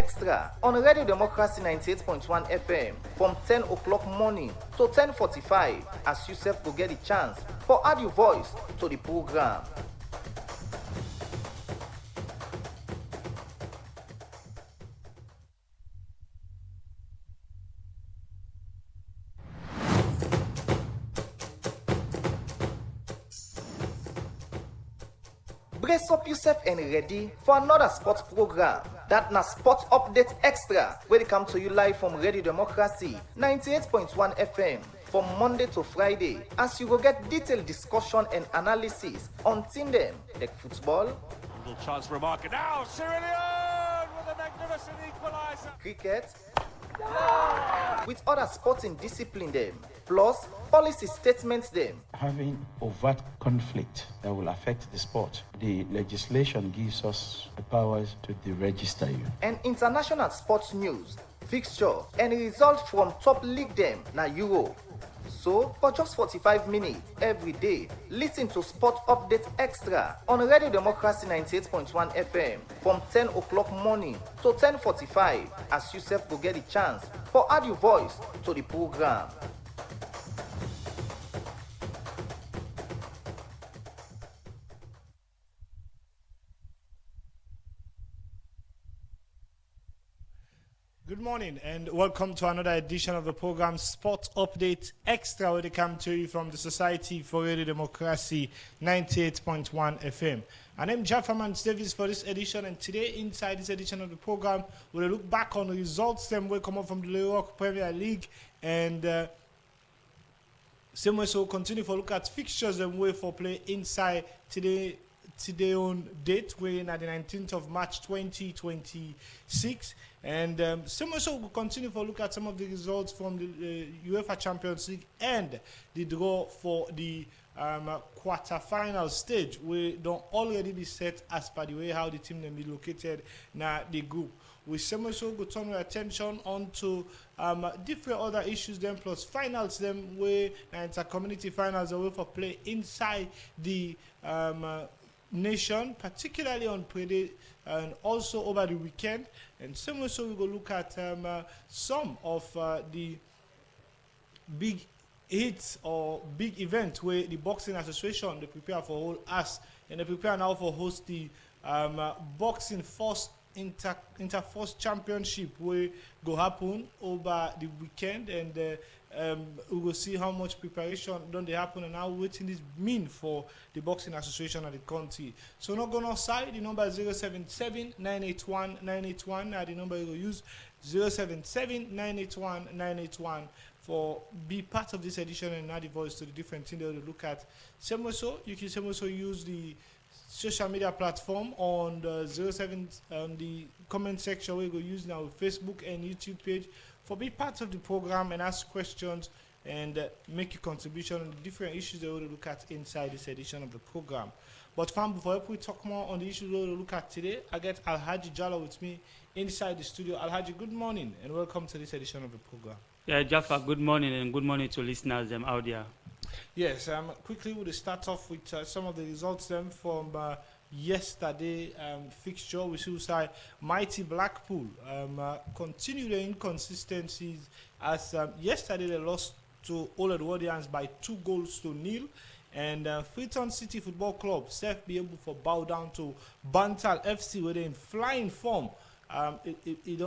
Extra on Radio Democracy 98.1 FM from 10 o'clock morning to 10:45 as Yusuf will get the chance for add your voice to the program. Brace up yourself and ready for another sports program. That na Sports Update Extra, where they come to you live from Radio Democracy 98.1 FM from Monday to Friday, as you will get detailed discussion and analysis on team them like football, little chance for a marker now. Sierra Leone with a magnificent equaliser. Cricket, with other sporting discipline them, plus policy statements them. Having overt conflict that will affect the sport, the legislation gives us the powers to deregister you. And international sports news, fixture, and results from top league them na Euro. So, for just 45 minutes every day, listen to Sport Update Extra on Radio Democracy 98.1 FM from 10 o'clock morning to 10:45 as Yusuf will get the chance for add your voice to the program. Good morning and welcome to another edition of the program Sport Update Extra, where they come to you from the Society for Radio Democracy 98.1 FM. And I'm Jafferman Davis for this edition, and today inside this edition of the program we'll look back on the results that will come up from the Lerock Premier League, and same way so continue for look at fixtures and way for play inside today on date, we're at the 19th of March 2026, and same also we'll continue for look at some of the results from the UEFA Champions League and the draw for the quarter-final stage. We don't already be set as per the way how the team will be located in the group. We same also go turn our attention onto different other issues then, plus finals them where inter-community finals are way for play inside the nation, particularly on Friday and also over the weekend. And same also we go look at some of the big hits or big events where the Boxing Association they prepare for whole us, and they prepare now for host the Boxing Force Interforce Championship will go happen over the weekend, and we will see how much preparation done they happen and how waiting this mean for the Boxing Association of the country. So not going outside, the number is 077-981-981, the number you will use 077-981-981 for be part of this edition and add the voice to the different things that we look at. Same also, you can also use the social media platform on the the comment section where you go use now Facebook and YouTube page for be part of the program and ask questions and make a contribution on the different issues that we will look at inside this edition of the program. But fam, before we talk more on the issues we will look at today, I get Alhaji Jallo with me inside the studio. Alhaji, good morning and welcome to this edition of the program. Yeah, Jaffa, good morning and good morning to listeners out there. Yes, quickly we'll start off with some of the results then from yesterday fixture. We should say mighty Blackpool continue the inconsistencies as yesterday they lost to Old Edwardians by 2-0, and Freetown City Football Club self be able to bow down to Bantal FC where they're in flying form. It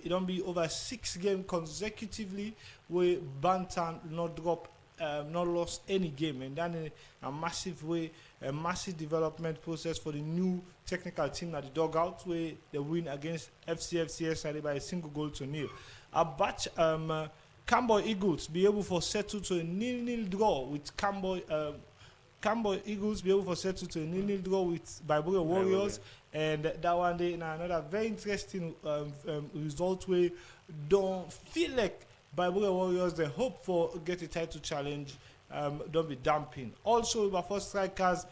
don't be over 6 games consecutively where Bantam not drop not lost any game, and then a massive way, a massive development process for the new technical team at the dugout where they win against FCFCS by a 1-0. A batch Camboy Eagles be able to settle to a 0-0 draw with Camboy Eagles be able to settle to a 0-0 draw with Bible Warriors, and that one day another very interesting result where don't feel like Bible Warriors, they hope for get a title challenge, don't be damping. Also, our first strikers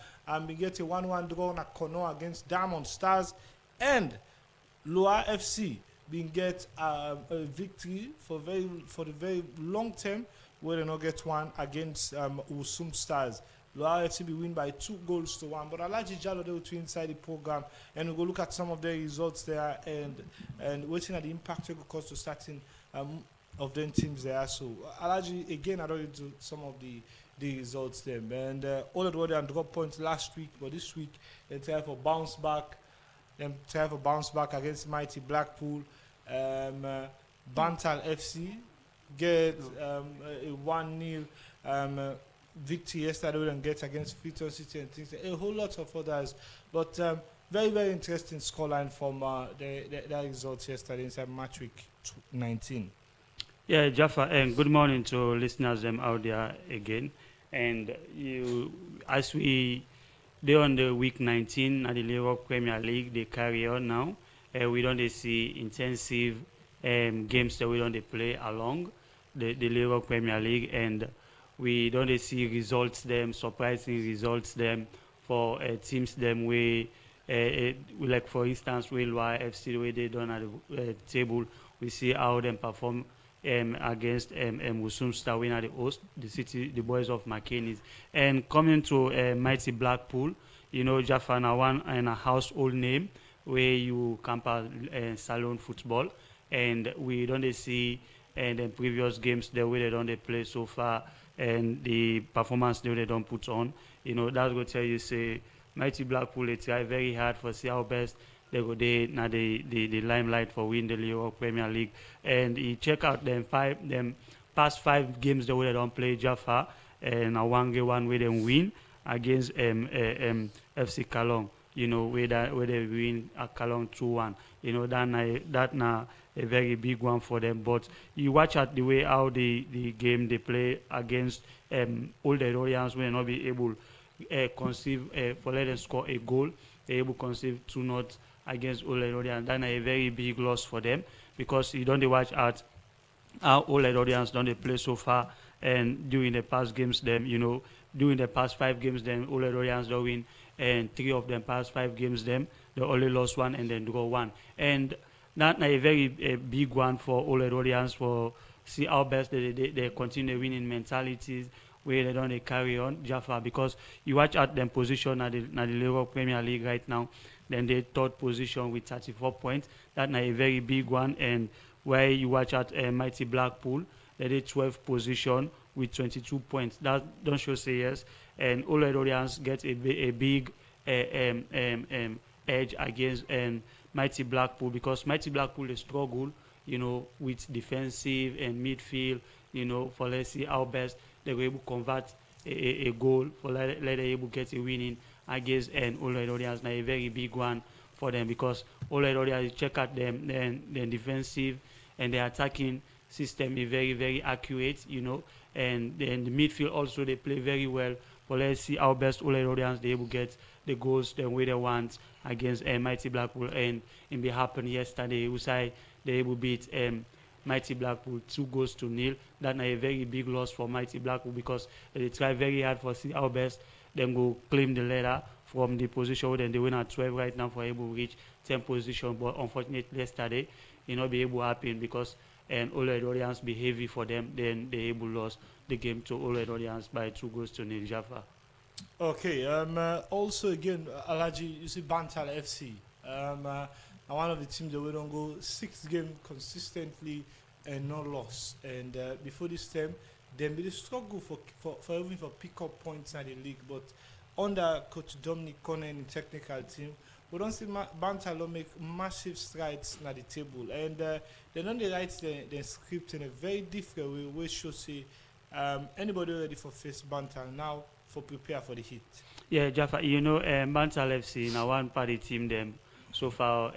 we get a 1-1 draw on Kono against Diamond Stars, and Loa FC being get a victory for the very long term where they not get one against Usum Stars. Loa FC be win by 2-1. But Alaji Jallo they will to inside the program, and we'll go look at some of the results there and waiting at the impact we could cause to starting of them teams there. So Alaji again I don't do some of the results there. And all of the drop points last week, but this week they try for bounce back. Them try for bounce back against mighty Blackpool. Bantal FC get a 1-0 victory yesterday we didn't get against Freetown City and things. A whole lot of others, but very very interesting scoreline from their results yesterday inside match week 19. Yeah, Jaffa, and good morning to listeners out there again. And as we on the week 19 at the Europe Premier League, they carry on now. We don't see intensive games that we don't play along the Europe Premier League, and we don't see results them, surprising results them for teams them we like for instance Railway FC the way they done at the table. We see how them perform against Musum Star winner the host, the boys of McKinney's, and coming to mighty Blackpool, Jaffa one and a household name where you compare salon football, and we don't see the previous games the way they don't play so far and the performance they don't put on. That's going to tell you say mighty Blackpool they try very hard for see how best they go there now the limelight for win the Europe Premier League, and you check out them past 5 games the way they don't play Jaffa, and a one way they win against FC Kalong, where they win at Kalong 2-1. That now a very big one for them. But you watch at the way how the game they play against all the Royals will not be able conceive for let them score a goal. They're able to conceive 2-0 against all the Royals. That's a very big loss for them, because you don't watch at how all the Royals don't they play so far, and during the past games them during the past 5 games them all the Royals don't win, and 3 of them past 5 games them they only lost 1 and then draw 1, and that's a very big one for all the Royals for see how best they continue winning mentalities where they don't carry on Jaffa, because you watch at them position at the Europe Premier League right now, then they 3rd position with 34 points. That's a very big one. And where you watch at mighty Blackpool, they 12th position with 22 points. That don't show say yes. And all the Royals get a big edge against mighty Blackpool, because mighty Blackpool they struggle, with defensive and midfield, for let's see how best they were able to convert a goal for let they able to get a winning against all the Royals. Now a very big one for them, because all the Royals check out them then defensive and the attacking system is very very accurate, and then the midfield also they play very well. But let's see how best all the Royals they able to get the goals the way they want against mighty Blackpool, and it happened yesterday. Usai they able to beat mighty Blackpool 2-0. That's a very big loss for mighty Blackpool, because they try very hard for see how best them go claim the ladder from the position where they win at 12 right now for able to reach 10th position. But unfortunately yesterday not be able to happen, because all the Royals be heavy for them. Then they able lost the game to all the Royals by 2-0 Jaffa. Okay. Also again, Alaji, you see Bantal FC. One of the teams that we don't go 6 games consistently and no loss. And before this time, they really struggle for even for pick up points in the league. But under Coach Dominic Conner in the technical team, we don't see Bantal make massive strides at the table. And they don't write the script in a very different way, which should say anybody ready for face Bantal now for prepare for the hit. Yeah, Jaffa, Bantal FC now one party team them. So far,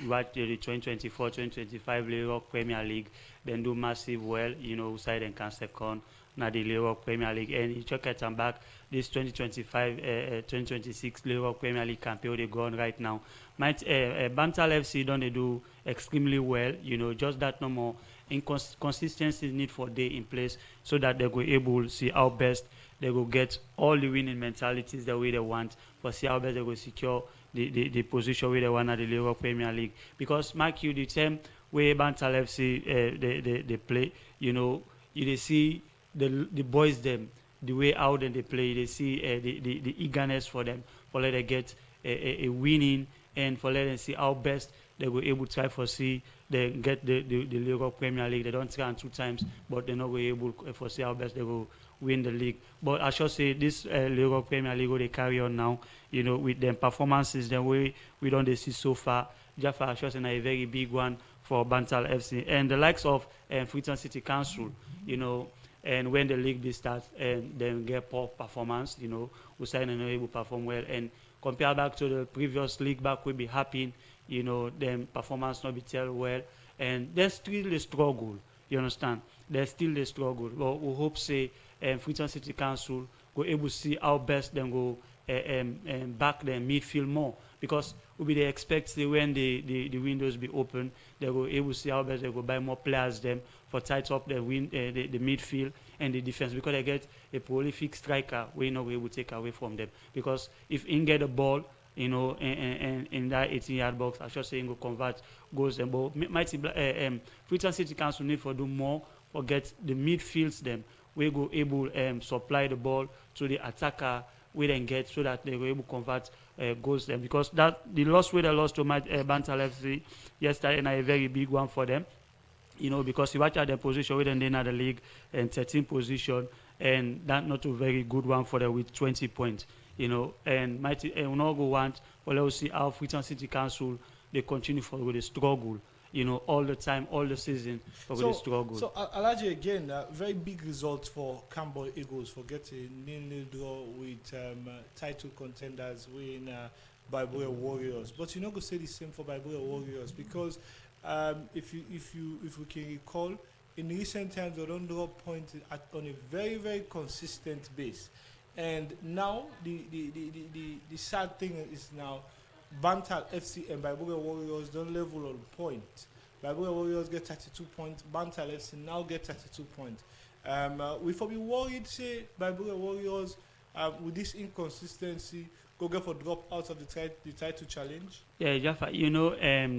watch the 2024-2025 Europe Premier League, then do massive well, side and can second na the Europe Premier League. And you check it and back this 2025-2026 Europe Premier League campaign they go on right now. Bantal FC don't they do extremely well, just that no more inconsistency need for day in place, so that they go able to see how best they go get all the winning mentalities the way they want, but see how best they go secure the position where they want at the Europe Premier League. Because mark you the same way Bantal FC they play, you they see the boys them the way out and they play, they see the eagerness for them, for let them get a winning, and for let them see how best they were able to try for see they get the Europe Premier League. They don't try 2 times, but they're not able to foresee how best they will win the league. But I should say this Europe Premier League they carry on now, you know, with their performances, the way we don't see so far. Jaffa, I should say, a very big one for Bantal FC and the likes of Freetown City Council, you know. And when the league be starts and then get poor performance, you know, we sign and able to perform well. And compare back to the previous league back, we be happy, you know, then performance not be tell well. And there's still a struggle, you understand? There's still a struggle. But we hope, say, Freetown City Council go able to see how best them go back their midfield more. Because we be expect, say, when the windows be open, they go able to see how best they go buy more players them for tight up the midfield and the defense, because they get a prolific striker we not able to take away from them. Because if he get the ball, you know, in that 18-yard box, I should say he go convert goals and ball. Freetown City Council need for do more or get the midfields them we go able supply the ball to the attacker we then get, so that they were able to convert goals them, because that the loss way they lost to Bantal FC yesterday and a very big one for them, you know, because you watch at their position within the league and 13th position, and that not a very good one for them with 20 points, you know. And mighty we not go want, but let's see how Freetown City Council they continue for with the struggle, you know, all the time, all the season for the struggle. So Alaji, again, very big result for Campbell Eagles for getting nil-nil draw with title contenders winning Biboya Warriors. But you're not going to say the same for Biboya Warriors, because if we can recall, in recent times they don't draw points on a very, very consistent base. And now the sad thing is now Bantal FC and Biboya Warriors don't level on point. Biboya Warriors get 32 points. Bantal FC now get 32 points. We for be worried, say Biboya Warriors with this inconsistency go get for drop out of the title challenge. Yeah, Jaffa, you know,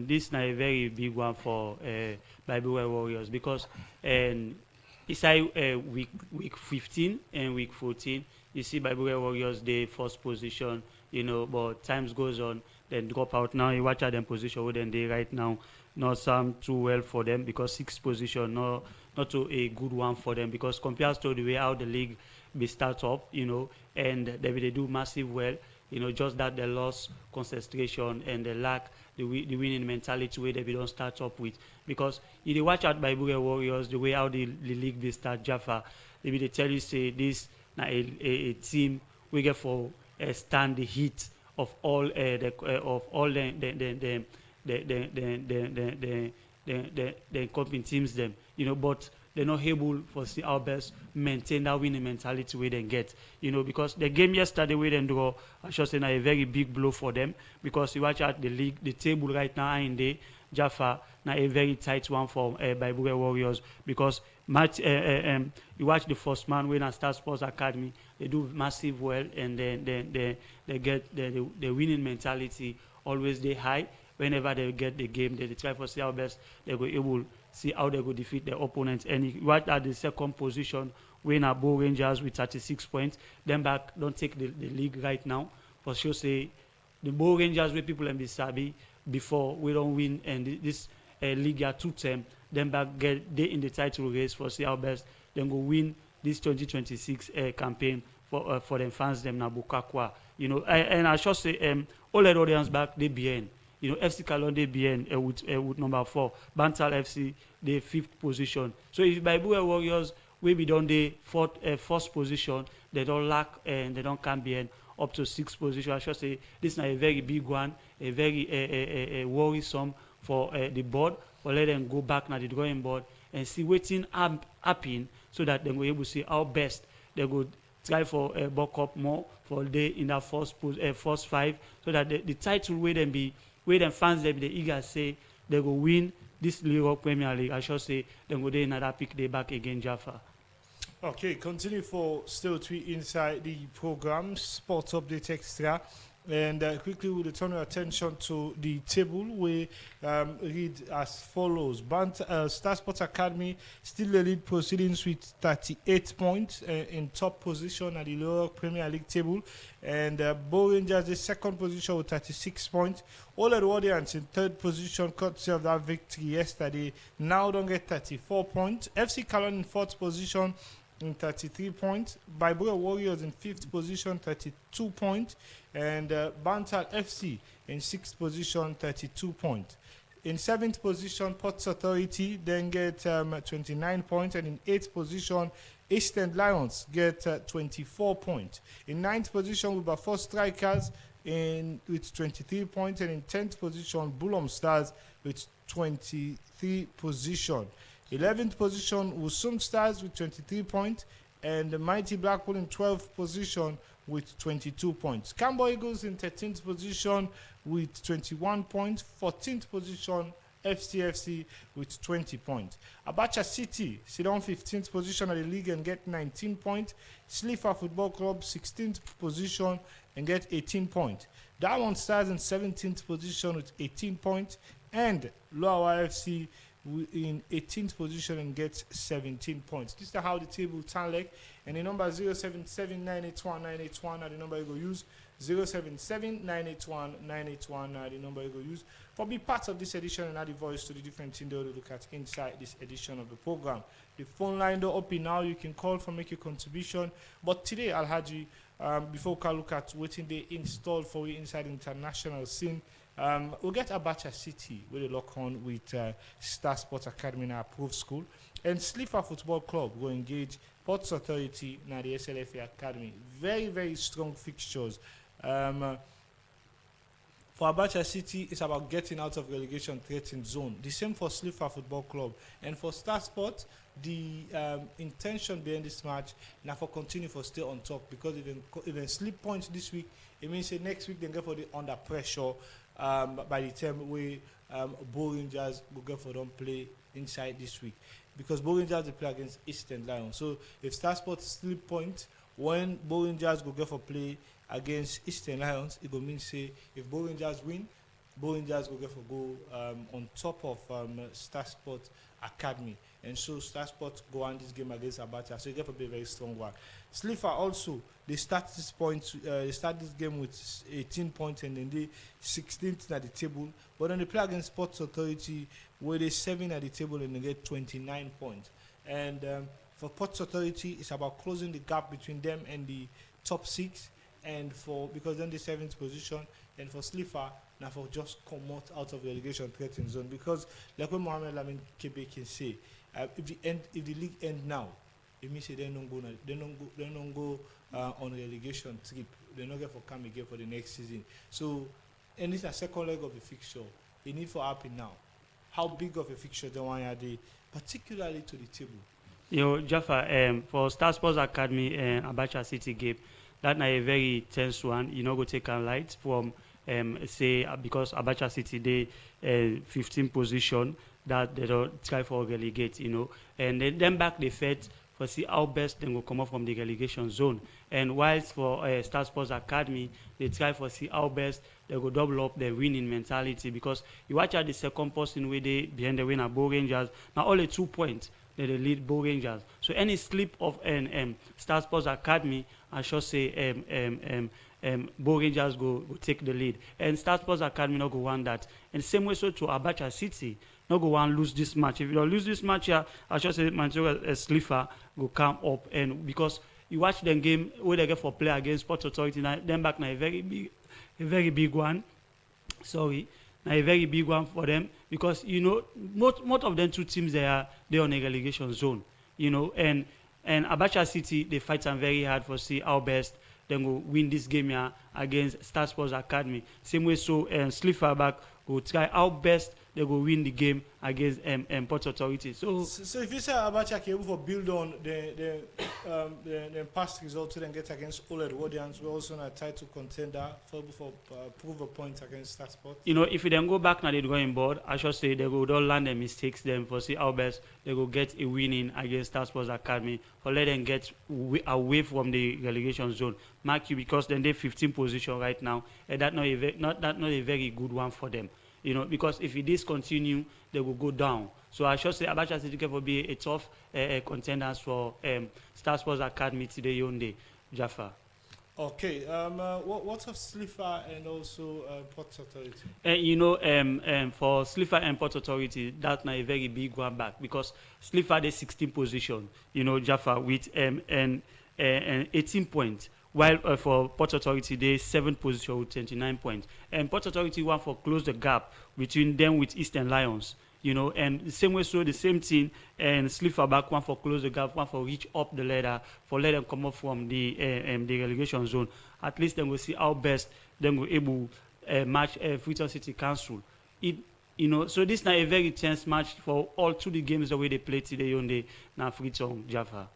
this is a very big one for Biboya Warriors, because it's week 15 and week 14. You see Biboya Warriors, they first position, you know, but times goes on, then drop out. Now you watch at them position where they right now not some too well for them, because 6th position not a good one for them, because compared to the way how the league be start up, you know, and they do massive well, you know, just that they lost concentration and they lack the winning mentality where they don't start up with. Because if you watch out Biboya Warriors, the way how the league they start, Jaffa, they tell you say this now a team we get for stand the heat of all the company teams them, you know, but they're not able for see our best maintain that winning mentality where they get, you know, because the game yesterday where they draw, I should say, a very big blow for them, because you watch out the league, the table right now in the Jaffa, now a very tight one for Biboya Warriors, because you watch the first man when I start Sports Academy, they do massive well, and then they get the winning mentality always they high. Whenever they get the game, they try to see how best they go able see how they go defeat their opponents. And right at the second position, win at Bow Rangers with 36 points. Then back don't take the league right now. For sure, say the Bow Rangers where people and be sabi before we don't win, and this league are 2 term. Then back get they in the title race for see how best then go win this 2026 campaign for them fans them na Bukakwa. You know, and I should say all the audience back they behind. You know, FC Kalon they behind with number 4. Bantal FC the 5th position. So if Biboya Warriors we be done the first position, they don't lack and they don't come behind up to 6th position. I should say this is a very big one, a very worrisome for the board. Or let them go back now the drawing board and see waiting happen, so that they will able to see how best they go try for buck up more for the in that first 5, so that the title where them fans them the eager say they go win this Europe Premier League. I should say they go there another pick they back again, Jaffa. Okay, continue for still 3 inside the program Sports Update Extra. And quickly we'll turn our attention to the table. We read as follows. Star Sports Academy still the lead proceedings with 38 points in top position at the lower Premier League table. And Bow Rangers the second position with 36 points. All Edwardians in third position, courtesy of that victory yesterday, now don't get 34 points. FC Calon in fourth position in 33 points. Bibura Warriors in fifth position, 32 points. And Bantal FC in sixth position, 32 points. In seventh position, Ports Authority then get 29 points. And in eighth position, Eastern Lions get 24 points. In ninth position, we have 4 strikers with 23 points. And in 10th position, Bulom Stars with 23 position. 11th position, Usum Stars with 23 points, and the Mighty Blackpool in 12th position with 22 points. Cambo Eagles in 13th position with 21 points. 14th position, FCFC with 20 points. Abacha City sit on 15th position of the league and get 19 points. Slifa Football Club 16th position and get 18 points. Diamond Stars in 17th position with 18 points, and Lower FC in 18th position and gets 17 points. This is how the table turn like, and the number 077-981-981 are the number you go use. 077-981-981 are the number you go use for be part of this edition and add the voice to the different thing they will look at inside this edition of the program. The phone line door open now. You can call for make your contribution. But today, Alhaji, before we look at what they installed for you inside the international scene, we'll get Abacha City with a lock on with Star Sports Academy in our approved school, and Slifa Football Club will engage Ports Authority in the SLFA Academy. Very, very strong fixtures. For Abacha City, it's about getting out of relegation threatened zone. The same for Slifa Football Club. And for Star Sports, the intention behind this match now for continue for stay on top, because if they slip points this week, it means that next week they go for the under pressure. By the time we Bow Rangers will go for them play inside this week, because Bow Rangers they play against Eastern Lions. So if Star Sports slip point when Bow Rangers go for play against Eastern Lions, it will mean say if Bow Rangers win, Bow Rangers will go on top of Star Sports Academy, and so Star Sports go on this game against Abacha. So it get to be a very strong one. Slifa also they start this game with 18 points and then they 16th at the table. But then they play against Sports Authority where they 7 at the table and they get 29 points. And for Ports Authority, it's about closing the gap between them and the top 6. And because then the 7th position, and for Slifa, now for just come out of relegation threatened zone. Because like what Mohamed Lamin Kebe can say, if the league end now, it means they don't go on relegation trip. They're not going to come again for the next season. So, and it's a second leg of the fixture. It needs to happen now. How big of a fixture they want to do, particularly to the table? You know, Jaffa, for Star Sports Academy and Abacha City game, that's a very tense one. You know, go take a light from say because Abacha City they 15th position that they don't try for relegate. You know, and then back they fed for see how best they will come up from the relegation zone. And whilst for Star Sports Academy, they try for see how best they go double up their winning mentality, because you watch at the second person where they behind the winner Bow Rangers now only 2 points. They lead Bow Rangers. So any slip of Star Sports Academy, I should say Bow Rangers go take the lead. And Star Sports Academy not go want that. And same way so to Abacha City, not go want lose this match. If you don't lose this match here, I should say Manchester Slifa go come up. And because you watch the game where they get for play against Port Authority, then back now a very big one. Sorry. A very big one for them, because you know most of them 2 teams they're on a relegation zone, you know, and Abacha City they fight them very hard for see how best they go win this game here against Star Sports Academy. Same way so and Slifa back will try how best they will win the game against Port Authority. So if you say Abacha can able to build on the past results to then get against Old Edwardians, we're also in a title contender for prove a point against Star Sport. If you then go back now the drawing board, I should say they will don't learn their mistakes then for see how best they will get a winning against Star Sports Academy or let them get away from the relegation zone. Mark you, because then they're 15th position right now, and that's not a very good one for them. Because if it discontinue, they will go down. So I should say Abacha City will be a tough contenders for Star Sports Academy today on the Jaffa. Okay. What of Slipher and also Port Authority? For Slipher and Port Authority, that's not a very big one back because Slipher the 16th position. Jaffa with 18 points. While for Port Authority, they 7th position with 29 points. And Port Authority want to close the gap between them with Eastern Lions. And the same way, so the same team and Slipher back one for close the gap, one for reach up the ladder, for let them come up from the relegation zone. At least then we'll see how best then we're able match Freetown City Council. So this is not a very tense match for all two the games the way they play today on the Freetown Jaffa.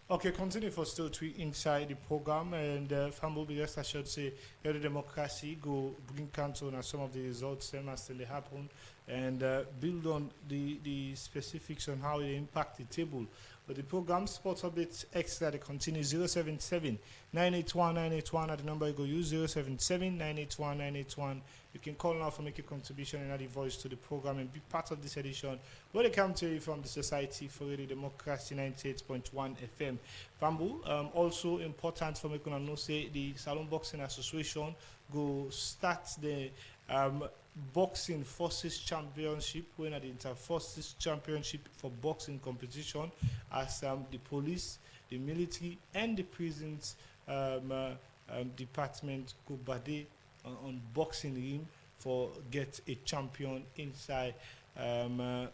Okay, continue for still tweet inside the program and Fambo just I should say the democracy go bring council on some of the results them as they happen and build on the specifics on how they impact the table. But the program Sports Updates Extra they continue 077 981 981 at the number you go use 077 981 981. You can call now for make a contribution and add a voice to the program and be part of this edition. Where they come to you from the Society for Radio Democracy 98.1 FM. Bamboo, also important for making know say the Salon Boxing Association go start the Boxing Forces Championship, when at the Inter-Forces Championship for boxing competition as the police, the military and the prisons department go bade on boxing ring for get a champion inside the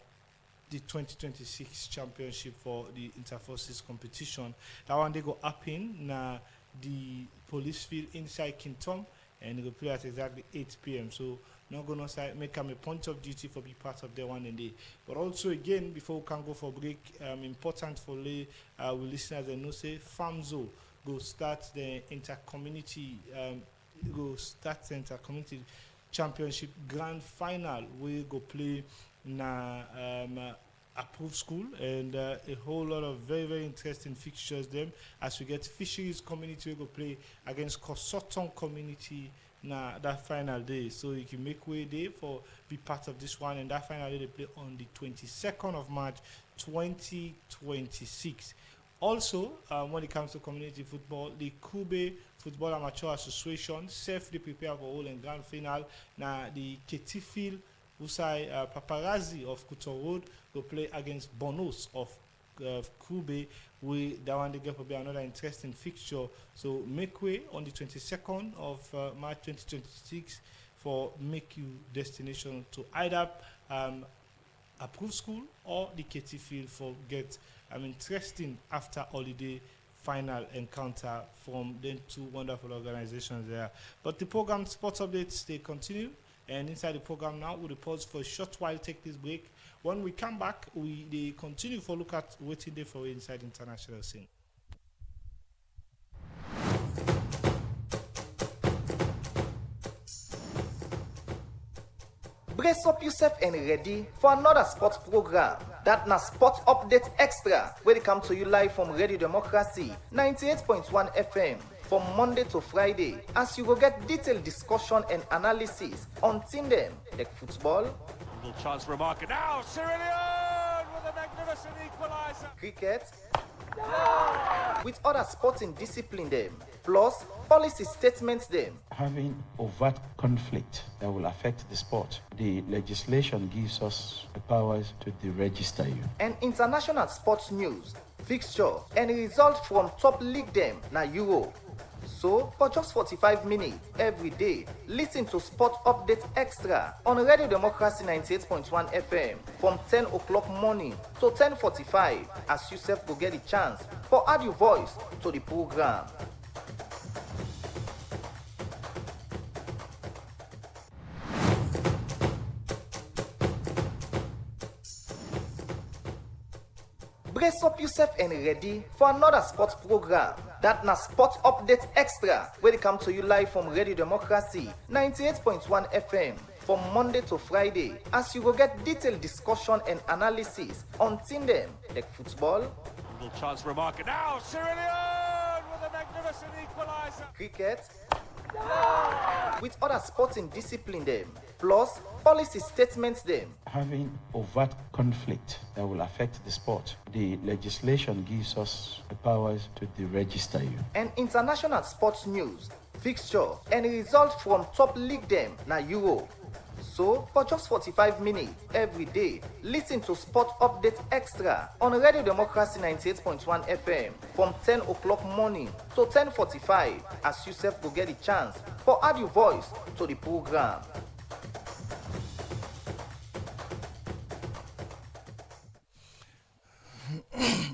2026 championship for the Inter-Forces competition. That one they go up in na the police field inside Kintom and they go play at exactly 8 p.m. So not gonna make them a point of duty for be part of the one and day. But also again, before we can go for break, important for listeners and know say FAMZO go start the inter-community championship grand final. We go play na approved school and a whole lot of very, very interesting fixtures them as we get fisheries community we go play against Kosoton community na that final day. So you can make way there for be part of this one, and that final day they play on the 22nd of March 2026. Also, when it comes to community football, the Kube Football Amateur Association safely prepare for all and grand final. Now the Ketifil Usai Paparazzi of Kuto Road will play against Bonos of Kube. That one they get to be another interesting fixture. So make way on the 22nd of March 2026 for make you destination to either approved school or the KT field for get interesting after holiday final encounter from them two wonderful organizations there. But the program Sports Updates they continue, and inside the program now we'll pause for a short while, take this break. When we come back, they continue for look at waiting day for inside international scene. Brace up yourself and ready for another sports program. That na Sports Update Extra, where they come to you live from Radio Democracy 98.1 FM from Monday to Friday, as you will get detailed discussion and analysis on team them like football, Little chance for a marker now. Cyrillion with a magnificent equaliser. cricket, with other sporting discipline them, plus policy statements them. Having overt conflict that will affect the sport, the legislation gives us the powers to deregister you. And international sports news, fixture, and result from top league them na Euro. So, for just 45 minutes every day, listen to Sport Update Extra on Radio Democracy 98.1 FM from 10 o'clock morning to 10:45 as you self go get a chance for add your voice to the program. Brace up yourself and ready for another sports program. That na Sport Update Extra, where they come to you live from Radio Democracy 98.1 FM from Monday to Friday, as you will get detailed discussion and analysis on team them like football, Little chance for a marker now. Cyrillion with a magnificent equaliser. cricket, with other sporting discipline them, plus policy statements them. Having overt conflict that will affect the sport, the legislation gives us the powers to deregister you. And international sports news, fixture, and results from top league them na Euro. So, for just 45 minutes every day, listen to Sport Update Extra on Radio Democracy 98.1 FM from 10 o'clock morning to 10:45, as yourself will get a chance for add your voice to the program.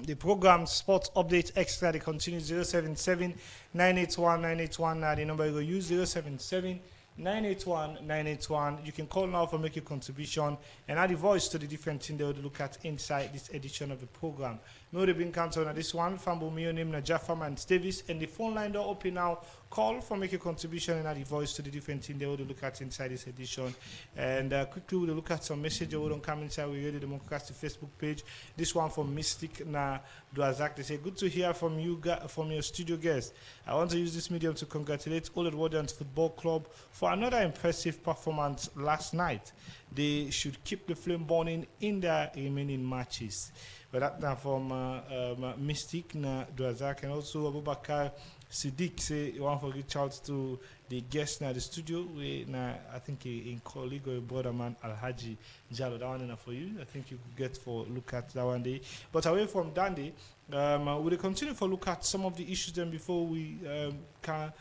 The program Sports Update Extra, they continue 077 981 981. The number you go use 077 981 981. You can call now for make your contribution and add the voice to the different thing they would look at inside this edition of the program. Me would have been cancelled on this one. Fambo me name na Jaffa and Davis, and the phone line door open now. Call for make your contribution and add the voice to the different thing they would look at inside this edition. And quickly we'll look at some message that don't come inside. We Radio Democracy Facebook page. This one from Mystic na Duazak. They say, good to hear from you from your studio guest. I want to use this medium to congratulate Old Edwardians Football Club for another impressive performance last night. They should keep the flame burning in their remaining matches. But that now from Mystic na Duazak, and also Abubakar Siddiq say you want to reach out to the guest na the studio. We na I think in colleague or brother man Alhaji Jalo. That one enough for you. I think you could get for look at that one day. But away from Dandy, we'll continue for look at some of the issues then before we can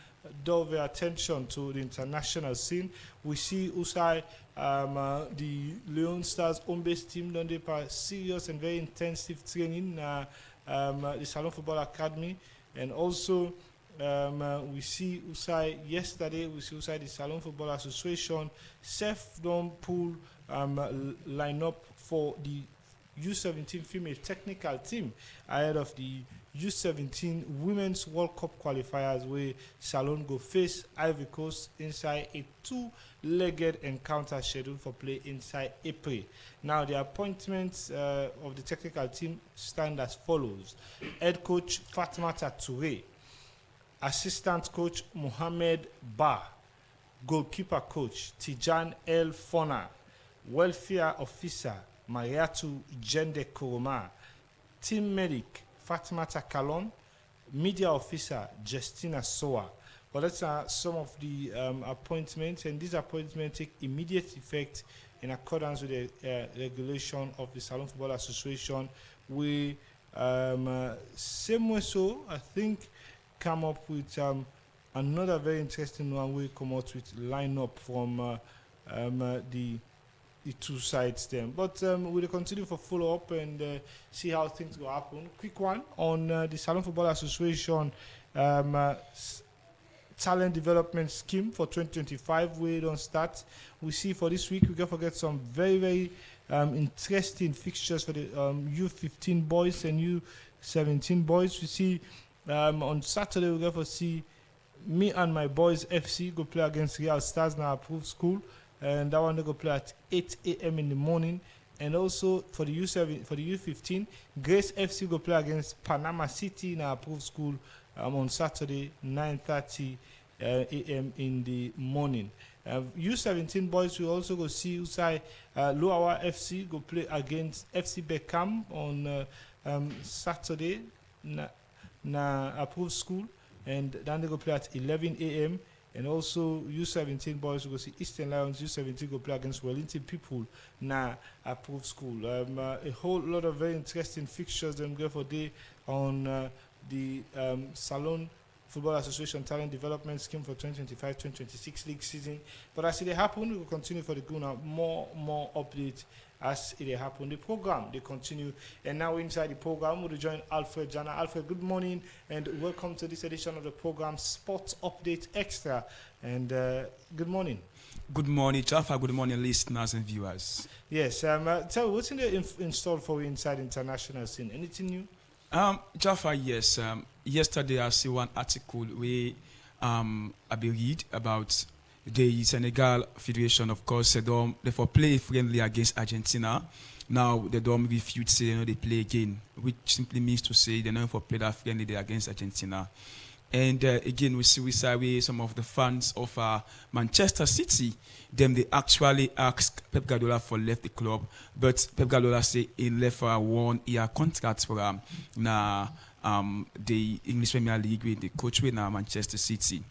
delve our attention to the international scene. We see Usai the Leon Stars home-based team done a serious and very intensive training the Salon Football Academy, and also we see Usai yesterday. We see Usai the Salon Football Association self-done pool lineup for the U17 female technical team ahead of the U17 Women's World Cup qualifiers, where Salon go face Ivory Coast inside a two-legged encounter scheduled for play inside April. Now, the appointments of the technical team stand as follows: head coach Fatmata Toure, assistant coach Mohamed Ba, goalkeeper coach Tijan El Fona, welfare officer Mariatu Jende Koroma, team medic Fatmata Kalon, media officer Justina Soa. But that's some of the appointments, and these appointments take immediate effect in accordance with the regulation of the Salon Football Association. We same way so I think come up with another very interesting one. We come out with lineup from the two sides then. But we'll continue for follow-up and see how things will happen. Quick one on the Salon Football Association talent development scheme for 2025. We don't start. We see for this week, we can forget some very, very interesting fixtures for the U15 boys and U17 boys. We see on Saturday, we're going to see me and my boys FC go play against Real Stars, now approved school. And that one they go play at 8 a.m. in the morning. And also for the U7, for the U15, Grace FC go play against Panama City in our approved school on Saturday, 9:30 a.m. in the morning. U17 boys will also go see Usai Loawa FC go play against FC Beckham on Saturday na approved school, and then they go play at 11 a.m. And also U17 boys will go see Eastern Lions. U17 go play against Wellington People na approved school. A whole lot of very interesting fixtures them go for day on the Salon Football Association Talent Development Scheme for 2025-2026 league season. But as it happen, we will continue for the Guna more updates as it happened. The program, they continue. And now inside the program, we'll join Alfred Jana. Alfred, good morning and welcome to this edition of the program Sports Update Extra. And good morning. Good morning, Jaffa. Good morning, listeners and viewers. Yes, tell me, what's in the installed for you inside international scene? Anything new? Jaffa, yes. Yesterday I see one article where I be read about the Senegal Federation, of course, they for play friendly against Argentina. Now they don't refute say they play again, which simply means to say they don't for play that friendly day against Argentina. And again, we see some of the fans of Manchester City. Them they actually asked Pep Guardiola for left the club, but Pep Guardiola say he left for a 1-year contract for the English Premier League with the coach with Manchester City.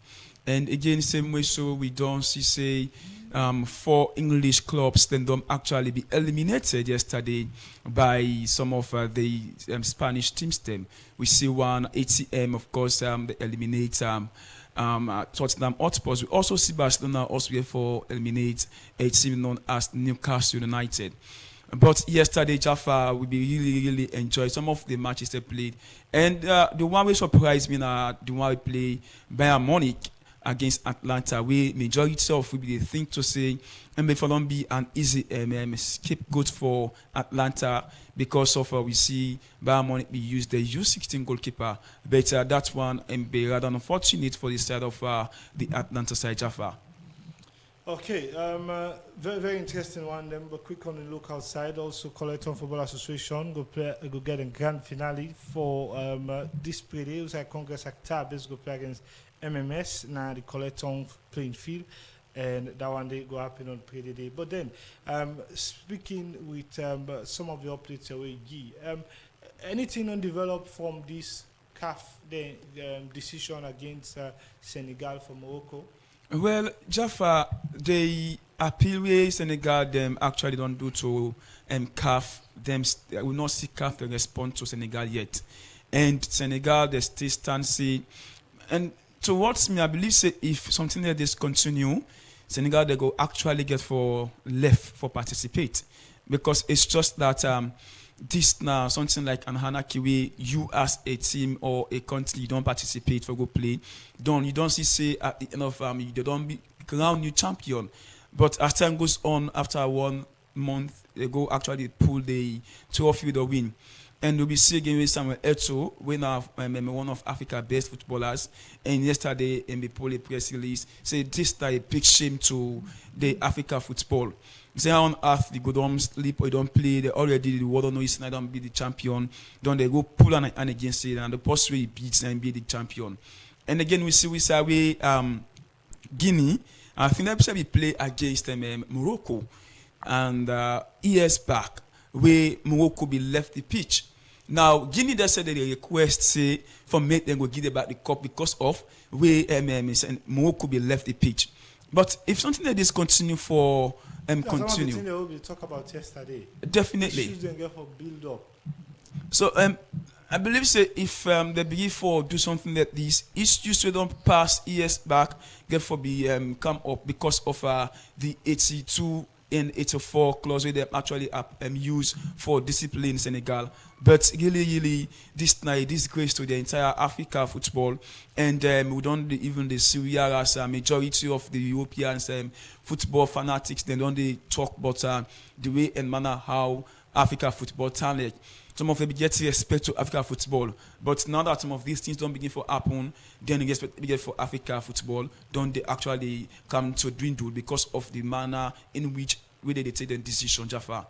And again, same way, so we don't see 4 English clubs then don't actually be eliminated yesterday by some of the Spanish teams. Them we see one ATM, of course, they eliminate Tottenham Hotspur. We also see Barcelona also therefore eliminate a team known as Newcastle United. But yesterday, Jaffa, we really enjoyed some of the matches they played, and the one which surprised me now, the one we play Bayern Munich against Atlanta, we majority of we be the thing to say, and if don't be an easy scapegoat for Atlanta because of we see Bayern Munich be used the U16 goalkeeper, but that one be rather unfortunate for the side of the Atlanta side, Jaffa. Okay, very interesting one. Then, but quick on the local side, also Collecton Football Association go get a grand finale for this Friday. It Congress Actabes go play against MMS now the Collecton playing field, and that one they go happen on Friday day. But then, speaking with some of the updates away, anything undeveloped from this CAF decision against Senegal for Morocco? Well, Jaffa, the appeal way Senegal them actually don't do to CAF. Them will not see CAF respond to Senegal yet, and Senegal they still stand see. And towards me, I believe say if something like this continue, Senegal they go actually get for left for participate, because it's just that this now something like an Hanakiwi, you as a team or a country you don't participate for go play, you don't see say at the end of they don't be crown new champion. But as time goes on, after 1 month they go actually pull the trophy the win. And we'll be seeing again with Samuel Eto'o, winner of one of Africa's best footballers. And yesterday, in the Pole press release, said this is a big shame to the Africa football. Say on earth they go don't sleep or don't play. They already the world don't know it's not don't be the champion. Don't they go pull and against it, and the post way beats and be the champion. And again we see Guinea. I think that we play against Morocco, and years back where Morocco be left the pitch. Now Guinea they said they request say for make them go give them back the cup because of where Morocco be left the pitch. But if something like this continue for continue, some of the we talk about yesterday. Definitely. Issues they get for build up. So I believe say if they begin for do something like this, issues we don't pass years back get for be come up because of the 82 and 84 clause where they actually use for discipline in Senegal. But really, this night, disgrace to the entire Africa football, and we don't even the Syria as a majority of the Europeans football fanatics. They don't talk about the way and manner how Africa football talent. Some of them get respect to Africa football, but now that some of these things don't begin for happen, then respect begin for Africa football. Don't they actually come to dwindle because of the manner in which they take the decision, Jaffa?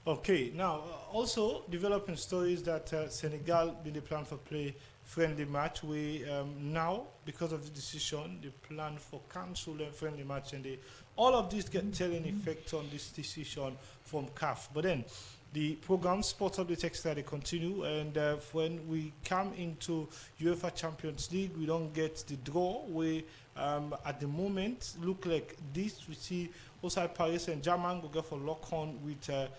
Okay, now also developing stories that Senegal been the plan for play friendly match. We now because of the decision, they plan for cancel a friendly match, and all of this get telling effect on this decision from CAF. But then the program Sports Update Extra they continue, and when we come into UEFA Champions League, we don't get the draw. We at the moment look like this. We see also Paris Saint-Germain go for lock on with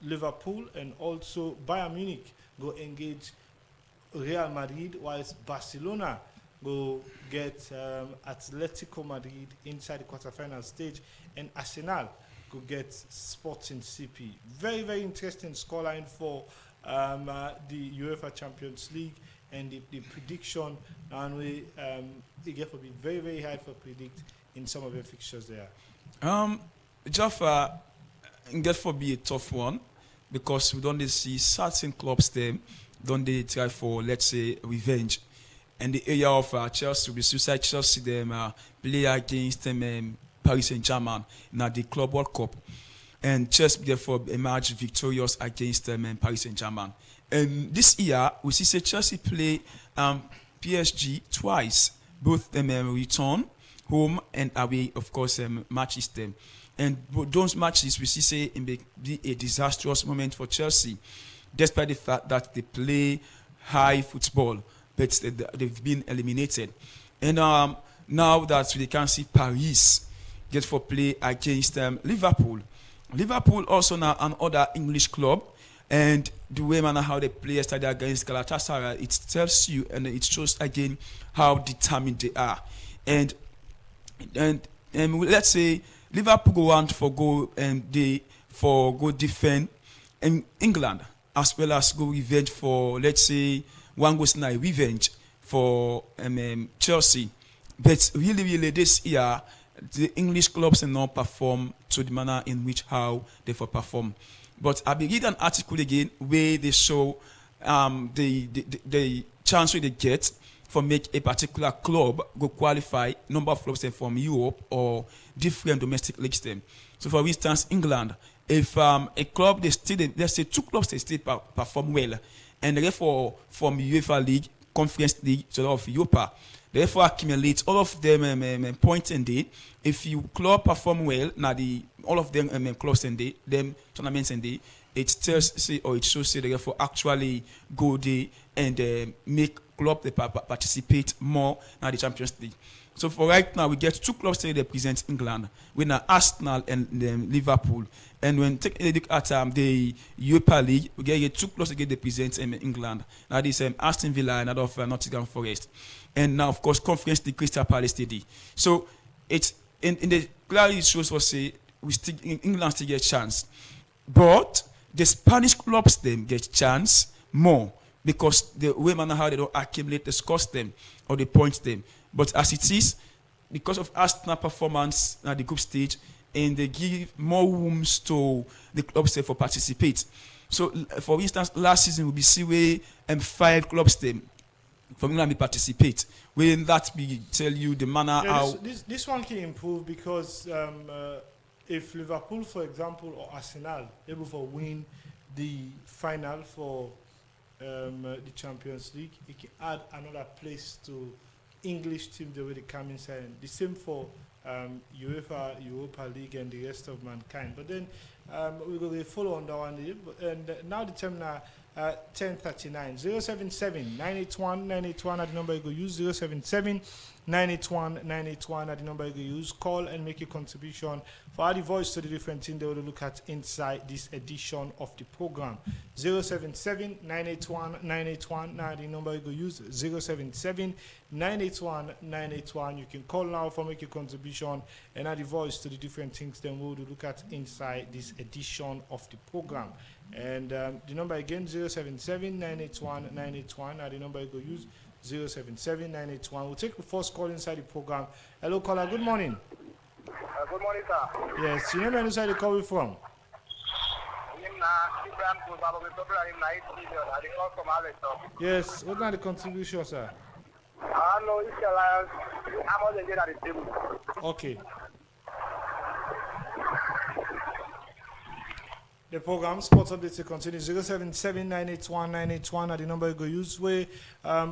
Liverpool, and also Bayern Munich go engage Real Madrid, whilst Barcelona go get Atletico Madrid inside the quarterfinal stage, and Arsenal could get Sporting CP. Very, very interesting scoreline for the UEFA Champions League, and the prediction, and it get to be very, very hard for predict in some of the fixtures there. Jaffa, get for be a tough one because we don't see certain clubs them don't they try for, let's say, revenge. And the area of Chelsea, we suicide Chelsea them play against them Paris Saint-Germain in the Club World Cup, and Chelsea therefore emerged victorious against them Paris Saint-Germain. And this year we see say Chelsea play PSG twice, both them return home and away, of course, matches them. And those matches we see say be a disastrous moment for Chelsea, despite the fact that they play high football, but they've been eliminated. And now that we can see Paris get for play against Liverpool. Liverpool also now another English club, and the way man how they play yesterday against Galatasaray, it tells you and it shows again how determined they are. And let's say Liverpool go on for go and they for go defend in England, as well as go revenge for, let's say, one goes now revenge for Chelsea. But really this year the English clubs have not perform to the manner in which how they for perform. But I read an article again where they show the chance they get for make a particular club go qualify number of clubs from Europe or different domestic leagues them. So for instance, England, if a club they still, let's say 2 clubs they still perform well, and therefore from UEFA League, Conference League, so of Europa, therefore accumulate all of them points in day. If you club perform well, now all of them clubs in day, them tournaments in day, it tells say or it shows say therefore actually go there and make club they participate more in the Champions League. So for right now, we get 2 clubs that represent England. We now Arsenal and Liverpool. And when take a look at the Europa League, we get 2 clubs that represent England. That is Aston Villa and that of Nottingham Forest. And now, of course, Conference League, Crystal Palace TD. So it's in the clearly shows for say we still in England still get chance, but the Spanish clubs them get chance more because the way man how they don't accumulate the scores them or the points them. But as it is, because of Arsenal performance at the group stage, and they give more rooms to the clubs for participate. So, for instance, last season we see where 5 clubs them from England participate. When that we tell you the manner how this one can improve because if Liverpool, for example, or Arsenal able to win the final for the Champions League, it can add another place to English team the way they come inside. The same for UEFA, Europa League, and the rest of mankind. But then we're going to follow on that one. And now the time now 10:39 077 981 981 at the number you go use 077 981 981 at the number you go use. Call and make a contribution for add the voice to the different thing they will look at inside this edition of the program. 077 981 981 now the number you go use 077 981 981. You can call now for make a contribution and add the voice to the different things then we'll look at inside this edition of the program. And the number again 077 981 981 now the number you go use 077 981. We'll take the first call inside the program. Hello caller, good morning. Good morning, sir. Yes, you know inside the call we from? Yes, what are the contribution, sir? No, it's Alliance. I'm on the table. Okay. The program Sports Update continue 077 981 981 at the number you go use where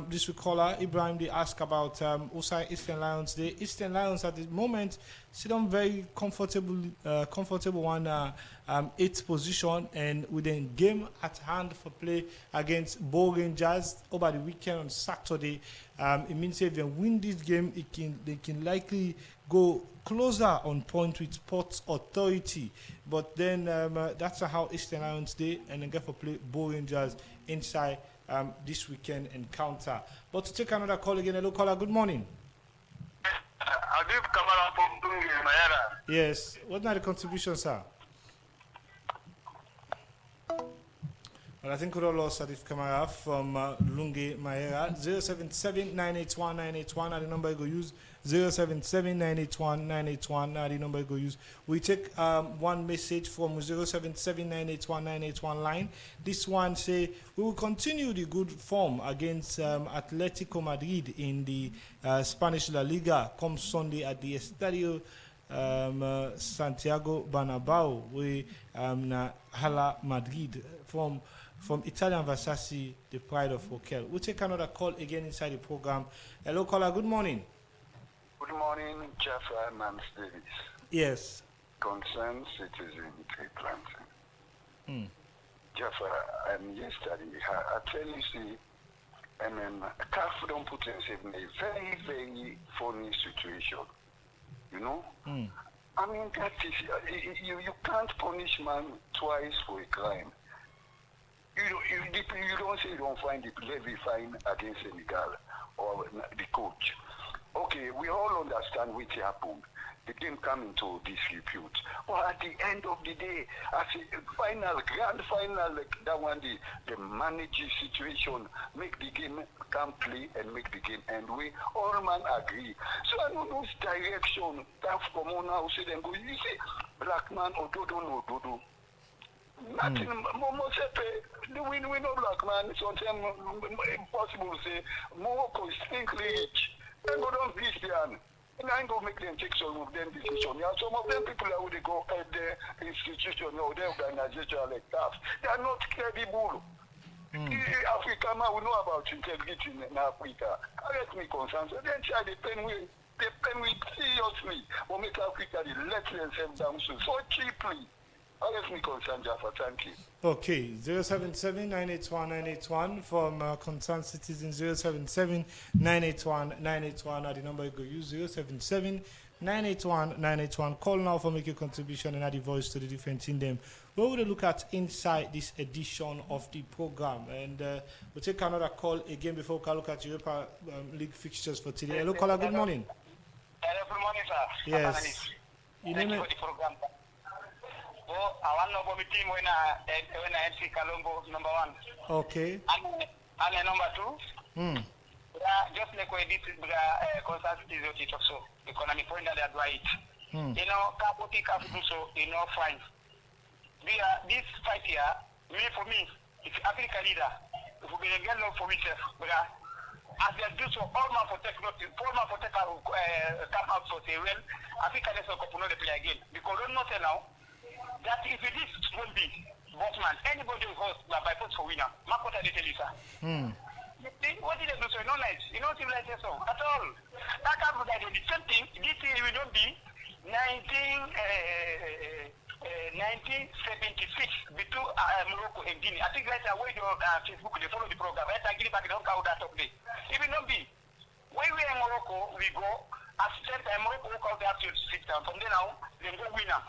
this caller Ibrahim they ask about Osai Eastern Lions. The Eastern Lions at the moment sit on very comfortable one 8th position, and with a game at hand for play against Bo Rangers over the weekend on Saturday. It means if they win this game, they can likely go closer on point with Port Authority. But then that's how Eastern Lions did, and then get for play Bo Rangers inside this weekend encounter. But to take another call again, hello caller, good morning. Adib Kamara from Dungi, Mayara. Yes. What are the contributions, sir? Well, I think we all lost Sadif Kamara from Lungi Maera. 077-981-981 are the number you go use. 077-981-981 are the number you go use. We take one message from 077-981-981 line. This one say, we will continue the good form against Atletico Madrid in the Spanish La Liga come Sunday at the Estadio Santiago Bernabeu. We na Hala Madrid from Italian Versace, the pride of Roquel. We'll take another call again inside the program. Hello, caller. Good morning. Good morning, Jaffa Mams Davis. Yes. Concerned citizen tree planting. Jaffa, yesterday, I tell you, see, CAF don't put themselves in a very, very funny situation. You know? I mean, that is, you can't punish man twice for a crime. You don't say you don't find the levy fine against Senegal or the coach. Okay, we all understand what happened. The game come into disrepute. But at the end of the day, as a grand final, like that one, the manage the situation, make the game come play and make the game end. We all man agree. So I know those direction, that from on now, say them go, you see, black man, Ododo, no Ododo. Nothing, we know black man, sometimes impossible to say, Morocco is think rich. Then go down Christian. And I go make them take some of them decision. Yeah, some of them people that would go at the institution or the organization like that. They are not credible. Africa man, we know about integrity in Africa. Let me concern. So then try the pen with seriously. Or make Africa let themselves down so cheaply. Let me concern Jaffa. Thank you. Okay, 077-981-981 from Concerned Citizen. 077-981-981 are the number you go use. 077-981-981. Call now for make your contribution and add the voice to the different team. Them. We will look at inside this edition of the program, and we'll take another call again before we look at Europa League fixtures for today. Hello, caller. Good morning. Hello, good morning, sir. Yes. Thank you for the program. I want to go with team when FC Colombo number 1. Okay. And number 2. Just like we did with consultancy so economic point that right. You know, Kapoti Kapu so fine. This fight here, for me, it's Africa leader. If we get love for myself, as they do so, all man for come out for say, well, Africa let's not play again. Because we don't know now. That if it is will be Botman, anybody who hosts by force for winner. Makota de tell you, sir. What did they do so? No nice. You know civilization at all. That kind of the same thing. This year will not be 1976 between Morocco and Guinea. I think that's why your Facebook they follow the program. Let's agree back don't count that up there. It will not be. When we are in Morocco, we go at the same time Morocco walk out there to sit down. From there now, they go winner.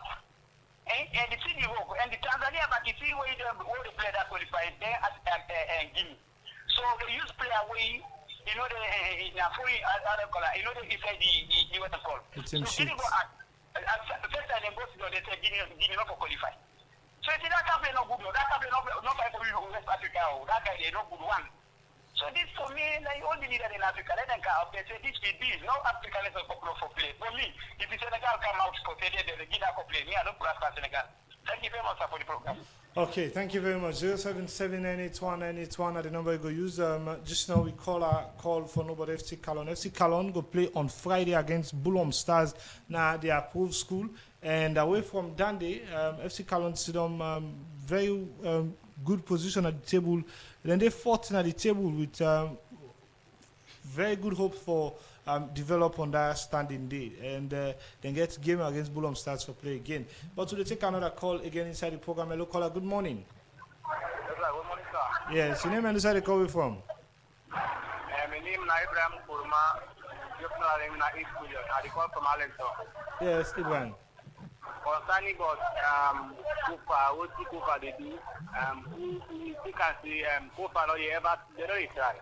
And the city work and the Tanzania, but you see where the player that qualified there at Guinea. So they use play away, you know, in a free other color, you know, they say the what they call. It's in so Guinea go at first time they go to they say Guinea not for qualify. So it's that can play no good, that can play not for you West Africa, that guy they no good one. So this for me, like all the leaders in Africa, let them come out. They say this will be no African is a popular for play. For me, if the Senegal come out for play, they give that for play. Me, I don't put us Senegal. Thank you very much for the program. Okay, thank you very much. 077-981-981 are the number you go use. Just now we call for nobody FC Calon. FC Calon go play on Friday against Bulom Stars. Now they approved school. And away from Dande, FC Calon sit on very good position at the table. Then they fought at the table with very good hope for develop on that standing day and then get game against Bulom Stars for play again. But we'll take another call again inside the program. Hello, caller. Good morning. Yes, sir. Good morning, sir. Yes, your name and inside the call from? My name is Ibrahim Kurma. I call from Allentown. Yes, Ibrahim. Concerning about what Kufa they do, you can see Kufa no you ever they don't try.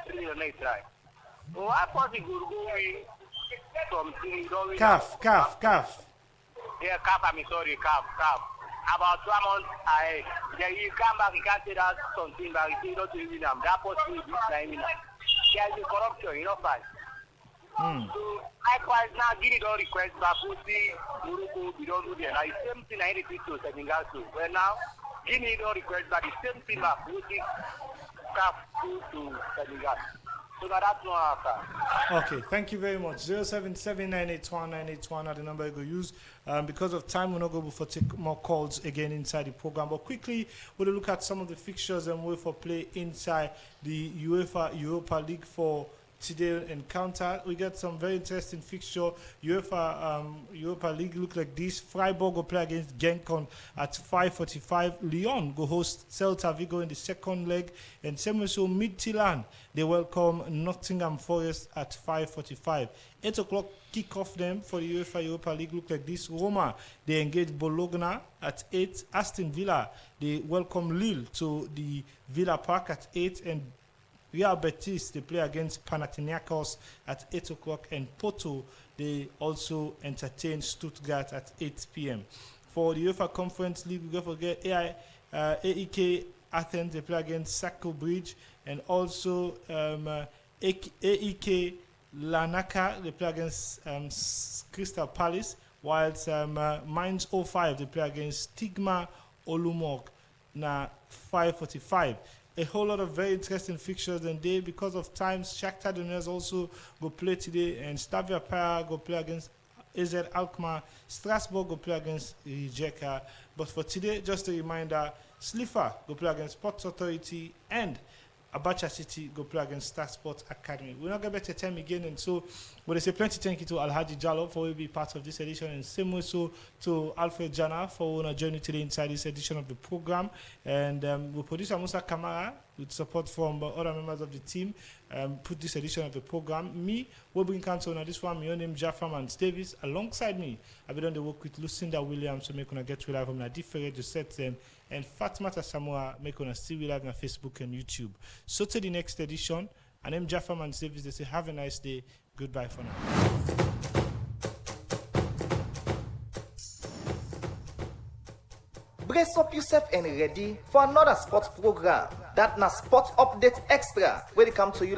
They don't try. Why possible go from Calf. Yeah, Cap. About 2 months ahead. Then he come back, he can't say that something, but he say not to win them. That possibly this time, there is corruption, fine. So, likewise, now Guinea don't request back, Morocco, we don't do that. Like, same thing I repeat to Senegal too. Well, now, Guinea don't request back, the same thing back, CAF to Senegal. So that's not Okay, thank you very much. 077981981 are the number you go use. Because of time, we're not going to take more calls again inside the program. But quickly, we'll look at some of the fixtures and way for play inside the UEFA Europa League for today encounter. We got some very interesting fixture. UEFA Europa League look like this. Freiburg will play against Genk at 5:45. Lyon go host Celta Vigo in the second leg, and same so Midtjylland they welcome Nottingham Forest at 5:45. 8 o'clock kick-off them for the UEFA Europa League look like this. Roma they engage Bologna at 8. Aston Villa they welcome Lille to the Villa Park at 8, and Real Betis, they play against Panathinaikos at 8 o'clock, and Porto, they also entertain Stuttgart at 8 p.m. For the UEFA Conference League, we don't forget AEK Athens, they play against Sacco Bridge, and also AEK Larnaca, they play against Crystal Palace, whilst Mainz 05, they play against Stigma Olomouc, na 5:45. A whole lot of very interesting fixtures, and they, because of time, Shakhtar Donetsk also go play today, and Slavia Prague go play against AZ Alkmaar, Strasbourg go play against Rijeka. But for today, just a reminder, Slifa go play against Sports Authority, and Abacha City go play against Star Sports Academy. We're not going to better time again, and so, but there's a plenty thank you to Alhaji Jallo for being part of this edition, and same way so to Alfred Jana for our journey today inside this edition of the program. And we producer Musa Kamara with support from other members of the team put this edition of the program. Me, we'll bring counsel on this one. My name is Jaffa Mans Davis. Alongside me, I've been done the work with Lucinda Williams to make us get to live from Nadi Ferre to set them, and Fatmata Samoa make us still live on Facebook and YouTube. So to the next edition, and I'm Jaffa Mans Davis. They say have a nice day. Goodbye for now. Brace up yourself and ready for another sports program. That na Sports Update Extra, where they come to you